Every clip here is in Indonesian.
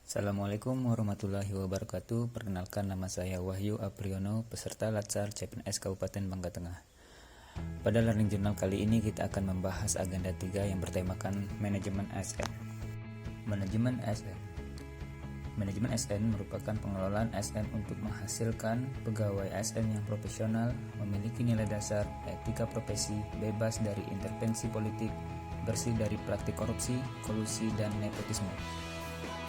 Assalamualaikum warahmatullahi wabarakatuh. Perkenalkan, nama saya Wahyu Apriyono, peserta Latsar CPNS Kabupaten Bangka Tengah. Pada Learning Journal kali ini kita akan membahas agenda 3 yang bertemakan Manajemen ASN. Manajemen ASN. Manajemen ASN merupakan pengelolaan ASN untuk menghasilkan pegawai ASN yang profesional, memiliki nilai dasar, etika profesi, bebas dari intervensi politik, bersih dari praktik korupsi, kolusi, dan nepotisme.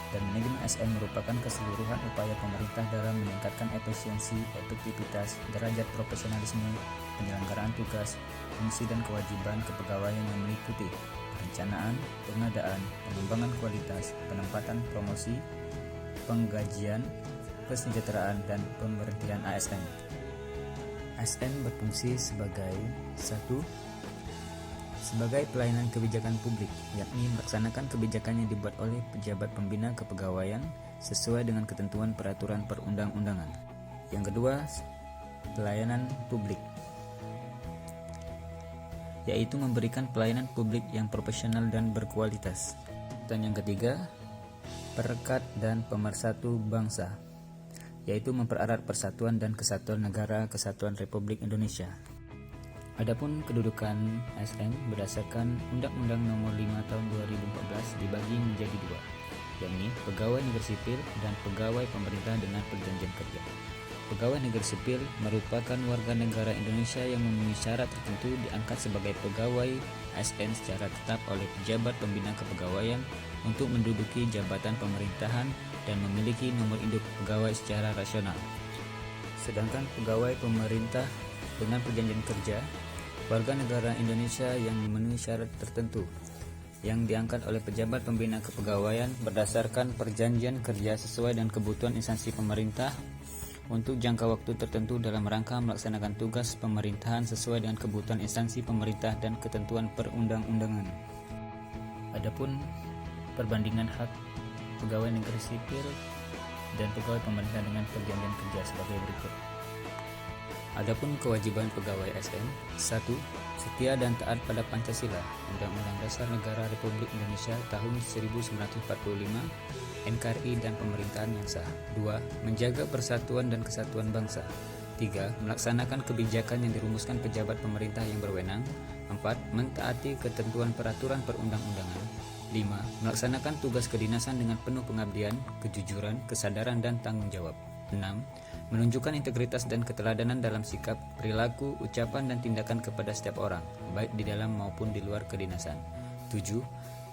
Dan manajemen ASN merupakan keseluruhan upaya pemerintah dalam meningkatkan efisiensi, efektivitas, derajat profesionalisme, penyelenggaraan tugas, fungsi dan kewajiban kepegawaian yang meliputi perencanaan, pengadaan, pengembangan kualitas, penempatan promosi, penggajian, kesejahteraan, dan pemberhentian ASN. ASN berfungsi sebagai sebagai pelayanan kebijakan publik, yakni melaksanakan kebijakan yang dibuat oleh pejabat pembina kepegawaian sesuai dengan ketentuan peraturan perundang-undangan. Yang kedua, pelayanan publik, yaitu memberikan pelayanan publik yang profesional dan berkualitas. Dan yang ketiga, perekat dan pemersatu bangsa, yaitu mempererat persatuan dan kesatuan negara Kesatuan Republik Indonesia. Adapun kedudukan ASN berdasarkan Undang-Undang Nomor 5 Tahun 2014 dibagi menjadi dua, yakni pegawai negeri sipil dan pegawai pemerintah dengan perjanjian kerja. Pegawai negeri sipil merupakan warga negara Indonesia yang memenuhi syarat tertentu diangkat sebagai pegawai ASN secara tetap oleh pejabat pembina kepegawaian untuk menduduki jabatan pemerintahan dan memiliki nomor induk pegawai secara rasional. Sedangkan pegawai pemerintah dengan perjanjian kerja, warga negara Indonesia yang memenuhi syarat tertentu yang diangkat oleh pejabat pembina kepegawaian berdasarkan perjanjian kerja sesuai dengan kebutuhan instansi pemerintah untuk jangka waktu tertentu dalam rangka melaksanakan tugas pemerintahan sesuai dengan kebutuhan instansi pemerintah dan ketentuan perundang-undangan. Adapun perbandingan hak pegawai negeri sipil dan pegawai pemerintah dengan perjanjian kerja sebagai berikut. Adapun kewajiban pegawai ASN: 1. Setia dan taat pada Pancasila, Undang-Undang Dasar Negara Republik Indonesia tahun 1945, NKRI dan pemerintahan yang sah. 2. Menjaga persatuan dan kesatuan bangsa. 3. Melaksanakan kebijakan yang dirumuskan pejabat pemerintah yang berwenang. 4. Mentaati ketentuan peraturan perundang-undangan. 5. Melaksanakan tugas kedinasan dengan penuh pengabdian, kejujuran, kesadaran, dan tanggung jawab. 6. Menunjukkan integritas dan keteladanan dalam sikap, perilaku, ucapan, dan tindakan kepada setiap orang, baik di dalam maupun di luar kedinasan. 7.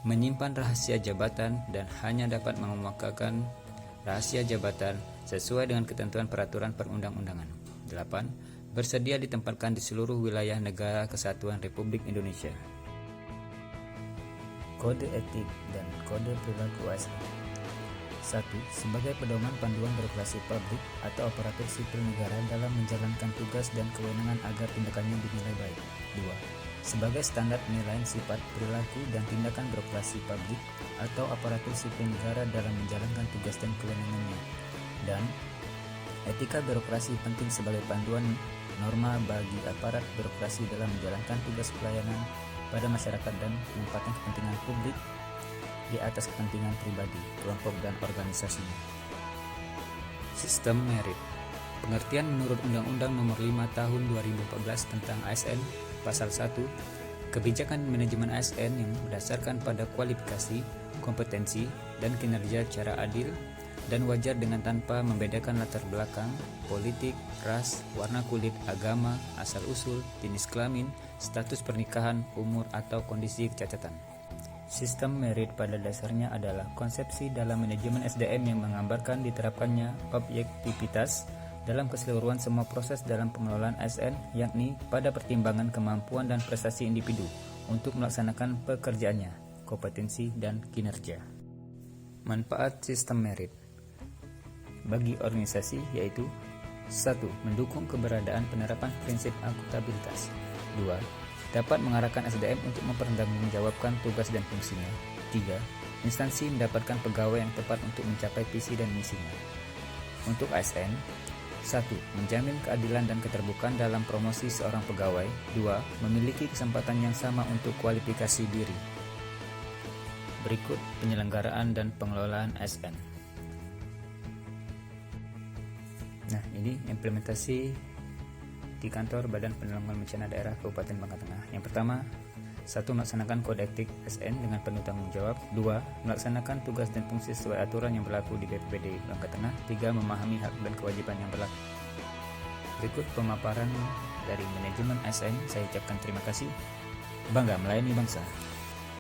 Menyimpan rahasia jabatan dan hanya dapat mengemukakan rahasia jabatan sesuai dengan ketentuan peraturan perundang-undangan. 8. Bersedia ditempatkan di seluruh wilayah negara Kesatuan Republik Indonesia. Kode etik dan kode perilaku ASN. 1. Sebagai pedoman panduan birokrasi publik atau aparatur sipil negara dalam menjalankan tugas dan kewenangan agar tindakannya dinilai baik. 2. Sebagai standar penilaian sifat, perilaku, dan tindakan birokrasi publik atau aparatur sipil negara dalam menjalankan tugas dan kewenangannya. Dan etika birokrasi penting sebagai panduan norma bagi aparat birokrasi dalam menjalankan tugas pelayanan pada masyarakat dan menempatkan kepentingan publik di atas kepentingan pribadi, kelompok, dan organisasinya. Sistem merit. Pengertian menurut Undang-Undang Nomor 5 Tahun 2014 tentang ASN, Pasal 1, kebijakan manajemen ASN yang berdasarkan pada kualifikasi, kompetensi, dan kinerja secara adil dan wajar dengan tanpa membedakan latar belakang, politik, ras, warna kulit, agama, asal-usul, jenis kelamin, status pernikahan, umur, atau kondisi kecacatan. Sistem merit pada dasarnya adalah konsepsi dalam manajemen SDM yang menggambarkan diterapkannya objektivitas dalam keseluruhan semua proses dalam pengelolaan ASN, yakni pada pertimbangan kemampuan dan prestasi individu untuk melaksanakan pekerjaannya, kompetensi, dan kinerja. Manfaat sistem merit bagi organisasi yaitu: 1. Mendukung keberadaan penerapan prinsip akuntabilitas. 2. Dapat mengarahkan SDM untuk mempertanggungjawabkan tugas dan fungsinya. 3. Instansi mendapatkan pegawai yang tepat untuk mencapai visi dan misinya. Untuk ASN: 1. Menjamin keadilan dan keterbukaan dalam promosi seorang pegawai. 2. Memiliki kesempatan yang sama untuk kualifikasi diri. Berikut penyelenggaraan dan pengelolaan ASN. Nah, ini implementasi di kantor Badan Penanggulangan Bencana Daerah Kabupaten Bangka Tengah. Yang pertama, 1. Melaksanakan kode etik SN dengan penuh tanggung jawab. 2. Melaksanakan tugas dan fungsi sesuai aturan yang berlaku di BPBD Bangka Tengah. 3. Memahami hak dan kewajiban yang berlaku. Berikut pemaparan dari manajemen ASN. Saya ucapkan terima kasih. Bangga melayani bangsa.